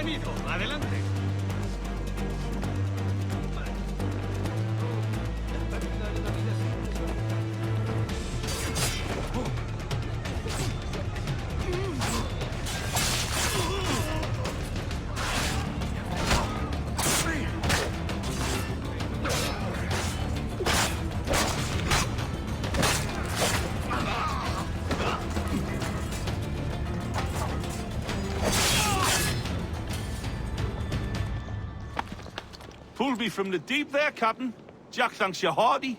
Bienvenido, adelante. Pulled me from the deep there, Captain. Jack thanks you hearty.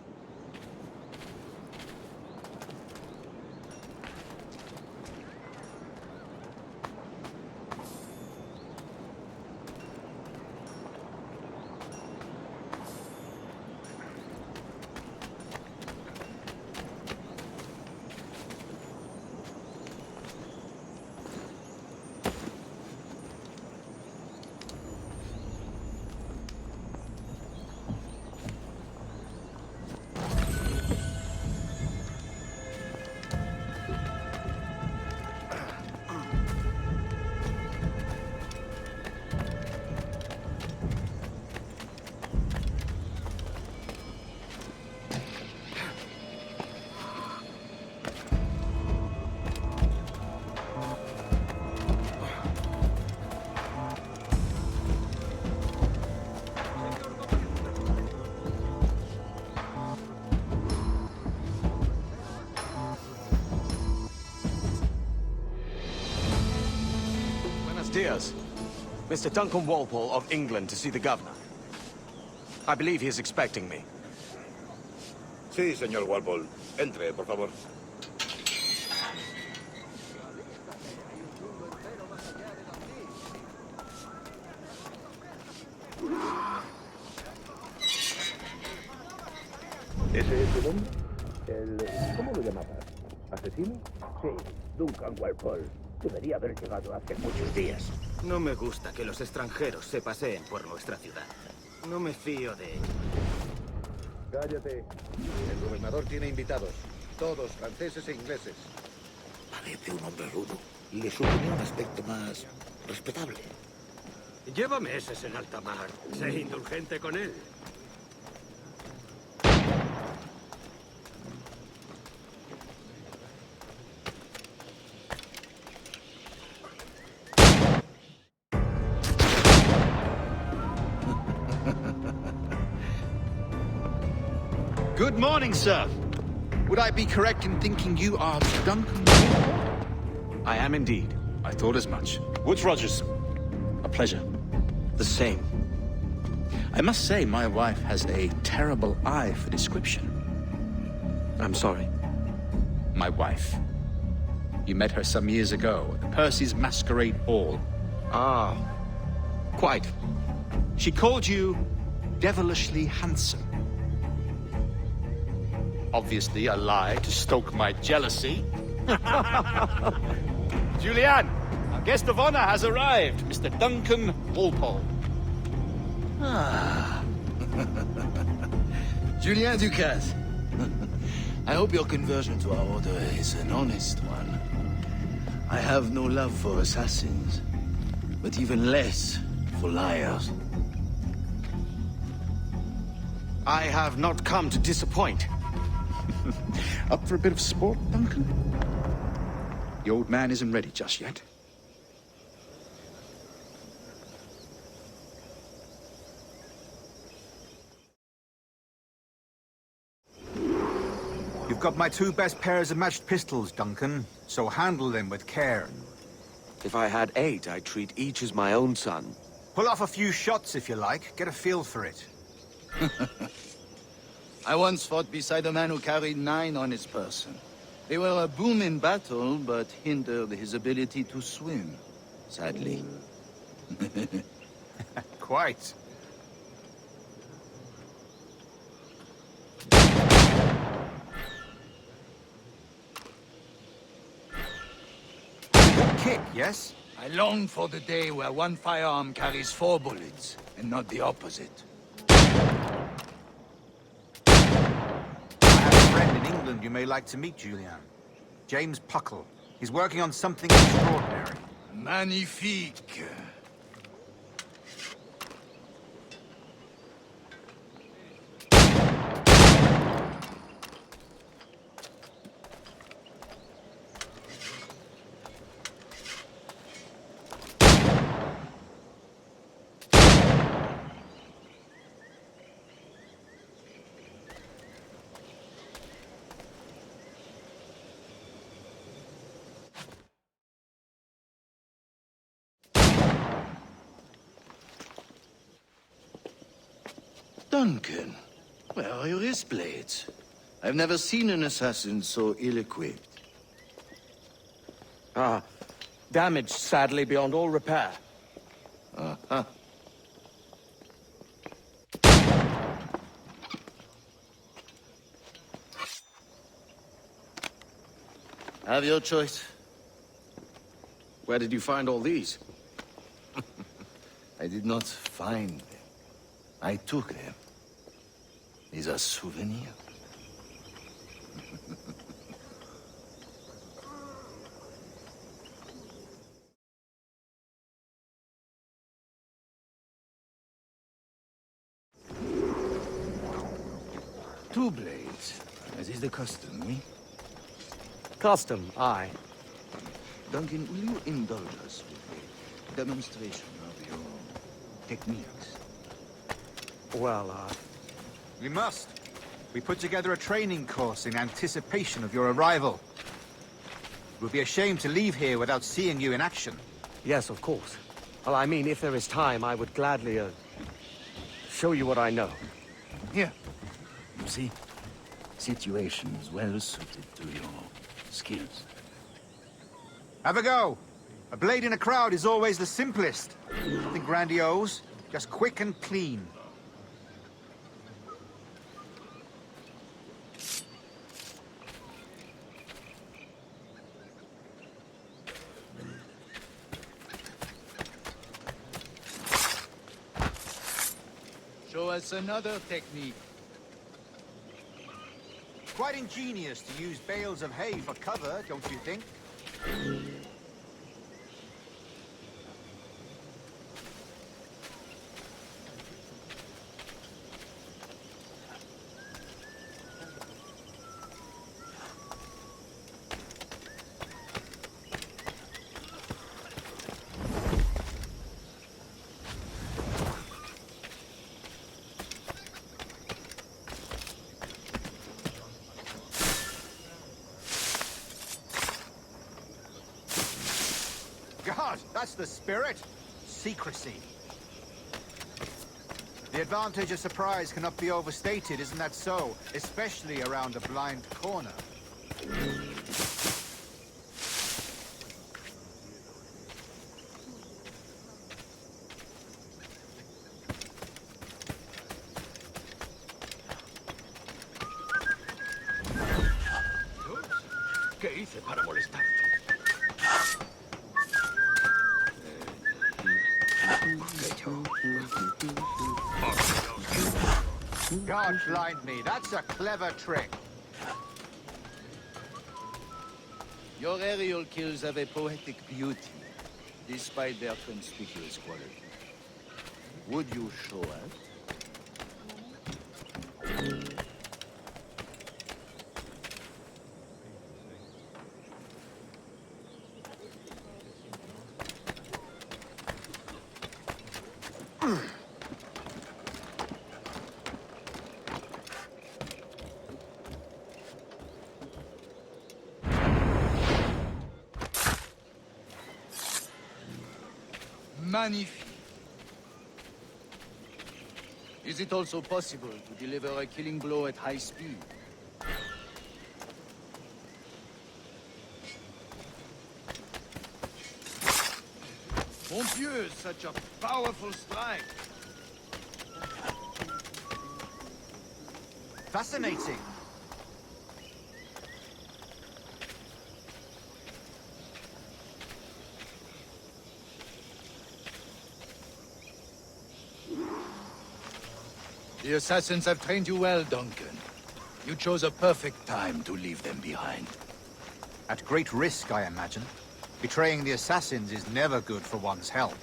Diaz. Mr. Duncan Walpole of England to see the governor. I believe he is expecting me. Sí, señor Walpole. Entre, por favor. ¿Ese es su nombre? ¿Cómo lo llamabas? ¿Asesino? Sí, Duncan Walpole. Debería haber llegado hace muchos días. No me gusta que los extranjeros se paseen por nuestra ciudad. No me fío de ellos. Cállate. El gobernador tiene invitados. Todos franceses e ingleses. Parece un hombre rudo. Le suponía un aspecto más respetable. Lleva meses en alta mar. Sé indulgente con él. Good morning, sir. Would I be correct in thinking you are Duncan? I am indeed. I thought as much. Woods Rogers. A pleasure. The same. I must say, my wife has a terrible eye for description. I'm sorry. My wife. You met her some years ago at the Percy's Masquerade Ball. Ah, quite. She called you devilishly handsome. Obviously a lie to stoke my jealousy. Julianne, our guest of honor has arrived, Mr. Duncan Walpole. Ah. Julien Ducasse. I hope your conversion to our order is an honest one. I have no love for assassins, but even less for liars. I have not come to disappoint. Up for a bit of sport, Duncan? The old man isn't ready just yet. You've got my two best pairs of matched pistols, Duncan, so handle them with care. If I had 8, I'd treat each as my own son. Pull off a few shots if you like, get a feel for it. I once fought beside a man who carried 9 on his person. They were a boon in battle, but hindered his ability to swim, sadly. Quite. Good kick, yes? I long for the day where one firearm carries 4 bullets, and not the opposite. You may like to meet Julian. James Puckle. He's working on something extraordinary. Magnifique. Duncan, where are your wrist blades? I've never seen an assassin so ill-equipped. Ah, damaged sadly beyond all repair. Uh-huh. Have your choice. Where did you find all these? I did not find them. I took them. These are souvenirs. Two blades, as is the custom, eh? Custom, aye. Duncan, will you indulge us with a demonstration of your techniques? Well, We must. We put together a training course in anticipation of your arrival. It would be a shame to leave here without seeing you in action. yes, of course. Well, I mean, if there is time, I would gladly, show you what I know. Here. You see, situations well suited to your skills. Have a go. A blade in a crowd is always the simplest. Nothing grandiose, just quick and clean. Show us another technique. Quite ingenious to use bales of hay for cover, don't you think? God, that's the spirit. Secrecy. The advantage of surprise cannot be overstated, isn't that so? Especially around a blind corner. ¿Qué hice para molestarte? God blind me, that's a clever trick. Your aerial kills have a poetic beauty, despite their conspicuous quality. Would you show us? Magnifique. Is it also possible to deliver a killing blow at high speed? Mon Dieu, such a powerful strike! Fascinating. The assassins have trained you well, Duncan. You chose a perfect time to leave them behind. At great risk, I imagine. Betraying the assassins is never good for one's health.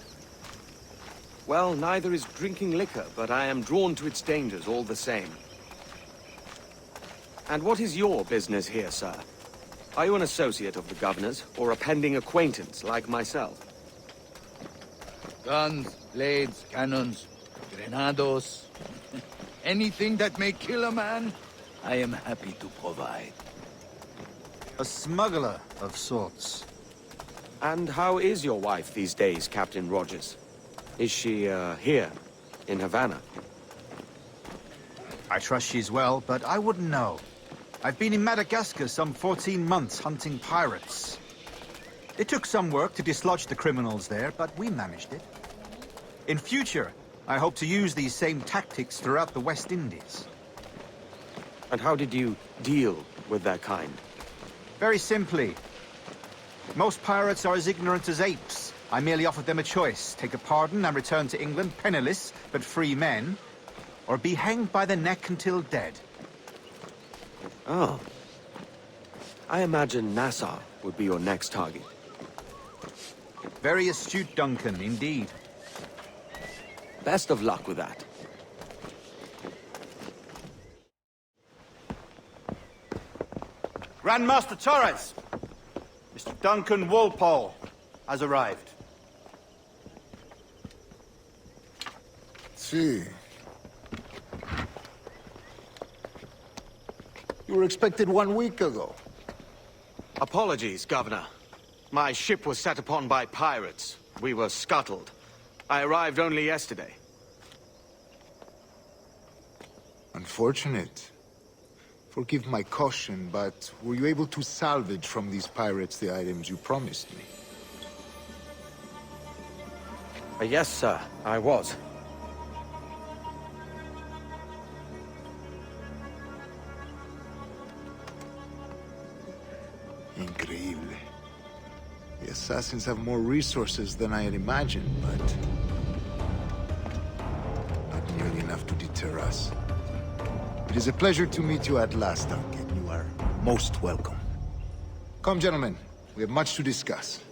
Well, neither is drinking liquor, but I am drawn to its dangers all the same. And what is your business here, sir? Are you an associate of the governor's, or a pending acquaintance like myself? Guns, blades, cannons, grenados. Anything that may kill a man, I am happy to provide. A smuggler of sorts. And how is your wife these days, Captain Rogers? Is she, here, in Havana? I trust she's well, but I wouldn't know. I've been in Madagascar some 14 months hunting pirates. It took some work to dislodge the criminals there, but we managed it. In future, I hope to use these same tactics throughout the West Indies. And how did you deal with their kind? Very simply. Most pirates are as ignorant as apes. I merely offered them a choice. Take a pardon and return to England penniless, but free men, or be hanged by the neck until dead. Oh. I imagine Nassau would be your next target. Very astute, Duncan, indeed. Best of luck with that. Grandmaster Torres! Mr. Duncan Walpole has arrived. See. You were expected 1 week ago. Apologies, Governor. My ship was set upon by pirates. We were scuttled. I arrived only yesterday. Unfortunate. Forgive my caution, but were you able to salvage from these pirates the items you promised me? Yes, sir, I was. Increíble. The assassins have more resources than I had imagined, but not nearly enough to deter us. It is a pleasure to meet you at last, Duncan. You are most welcome. Come, gentlemen. We have much to discuss.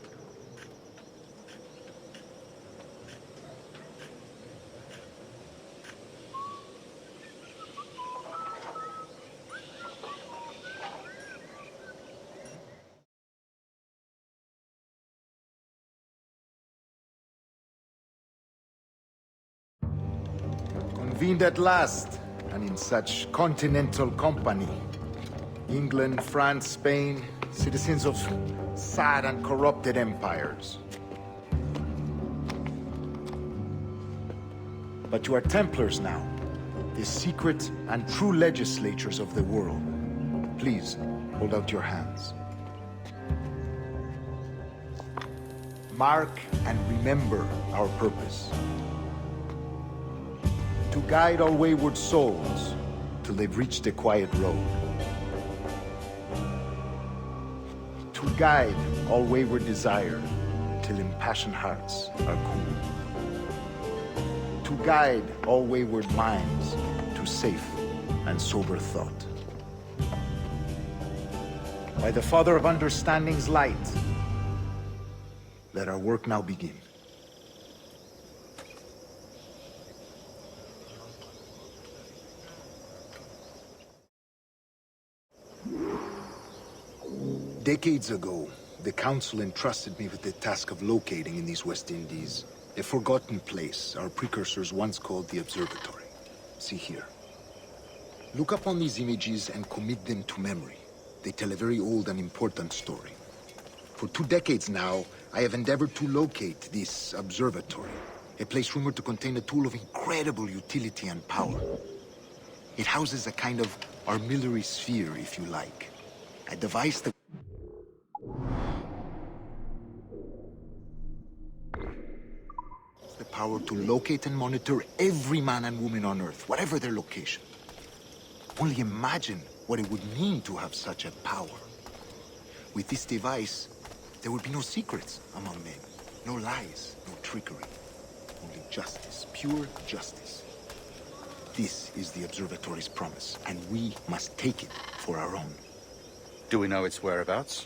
Convened at last, and in such continental company. England, France, Spain, citizens of sad and corrupted empires. But you are Templars now, the secret and true legislators of the world. Please, hold out your hands. Mark and remember our purpose. To guide all wayward souls till they've reached a quiet road. To guide all wayward desire till impassioned hearts are cool. To guide all wayward minds to safe and sober thought. By the Father of Understanding's light, let our work now begin. Decades ago, the Council entrusted me with the task of locating in these West Indies a forgotten place our precursors once called the Observatory. See here. Look upon these images and commit them to memory. They tell a very old and important story. For 2 decades now, I have endeavored to locate this observatory, a place rumored to contain a tool of incredible utility and power. It houses a kind of armillary sphere, if you like. A device that the power to locate and monitor every man and woman on Earth, whatever their location. Only imagine what it would mean to have such a power. With this device, there would be no secrets among men, no lies, no trickery. Only justice, pure justice. This is the Observatory's promise, and we must take it for our own. Do we know its whereabouts?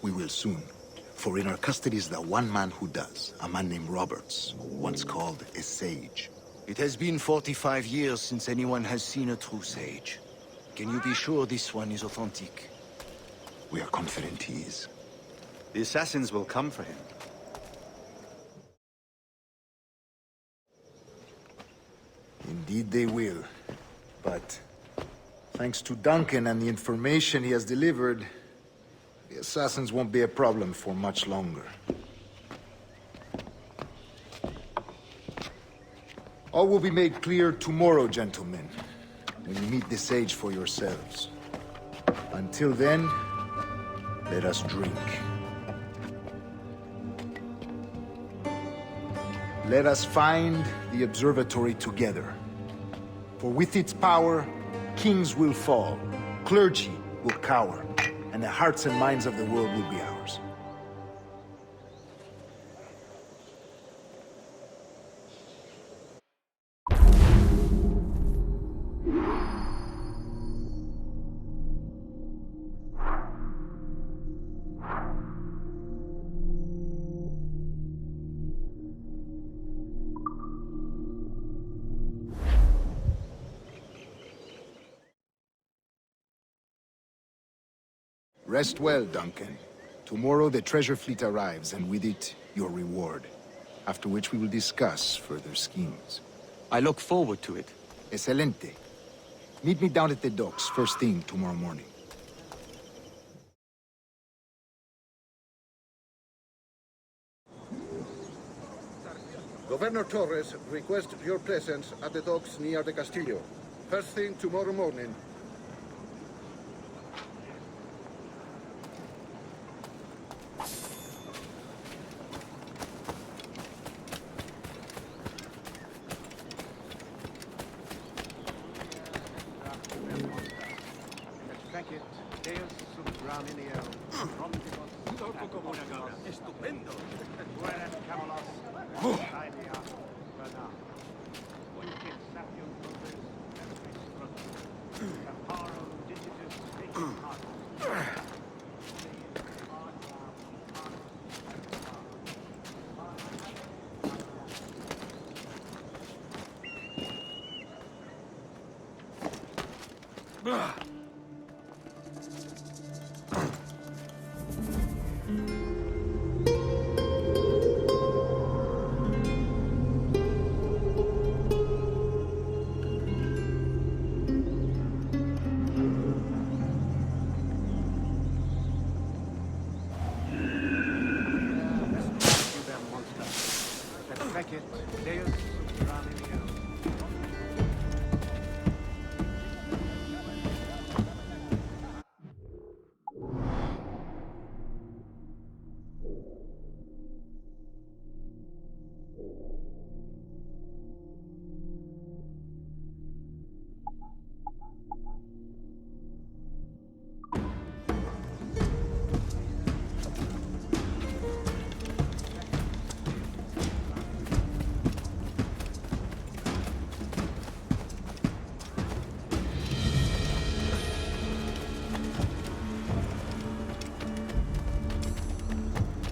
We will soon. For in our custody is the one man who does, a man named Roberts, once called a sage. It has been 45 years since anyone has seen a true sage. Can you be sure this one is authentic? We are confident he is. The assassins will come for him. Indeed they will. But thanks to Duncan and the information he has delivered, the assassins won't be a problem for much longer. All will be made clear tomorrow, gentlemen, when you meet the sage for yourselves. Until then, let us drink. Let us find the observatory together. For with its power, kings will fall, clergy will cower, and the hearts and minds of the world will be ours. Rest well, Duncan. Tomorrow the treasure fleet arrives, and with it, your reward. After which we will discuss further schemes. I look forward to it. Excelente. Meet me down at the docks first thing tomorrow morning. Governor Torres requests your presence at the docks near the Castillo. First thing tomorrow morning. ¡Estupendo!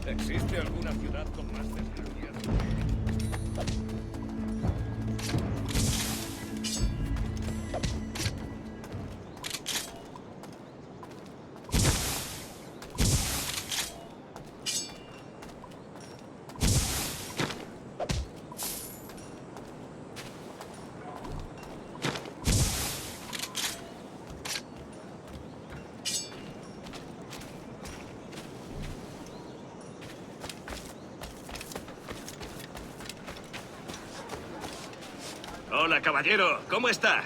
¿Existe alguna ciudad con más desgracias? Hola, caballero. ¿Cómo está?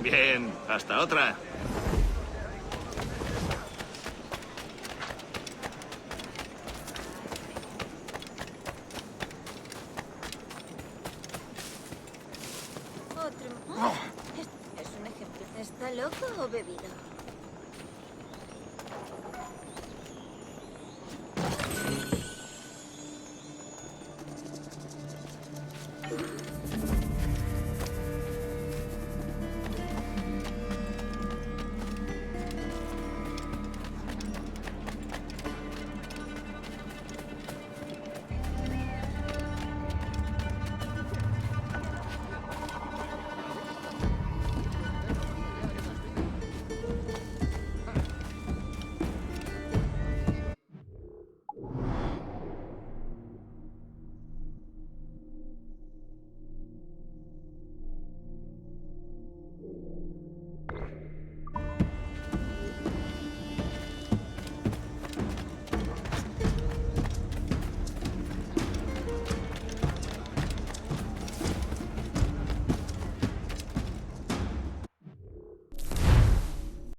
Bien, hasta otra. Otro. ¿Es un ejemplo? ¿Está loco o bebido?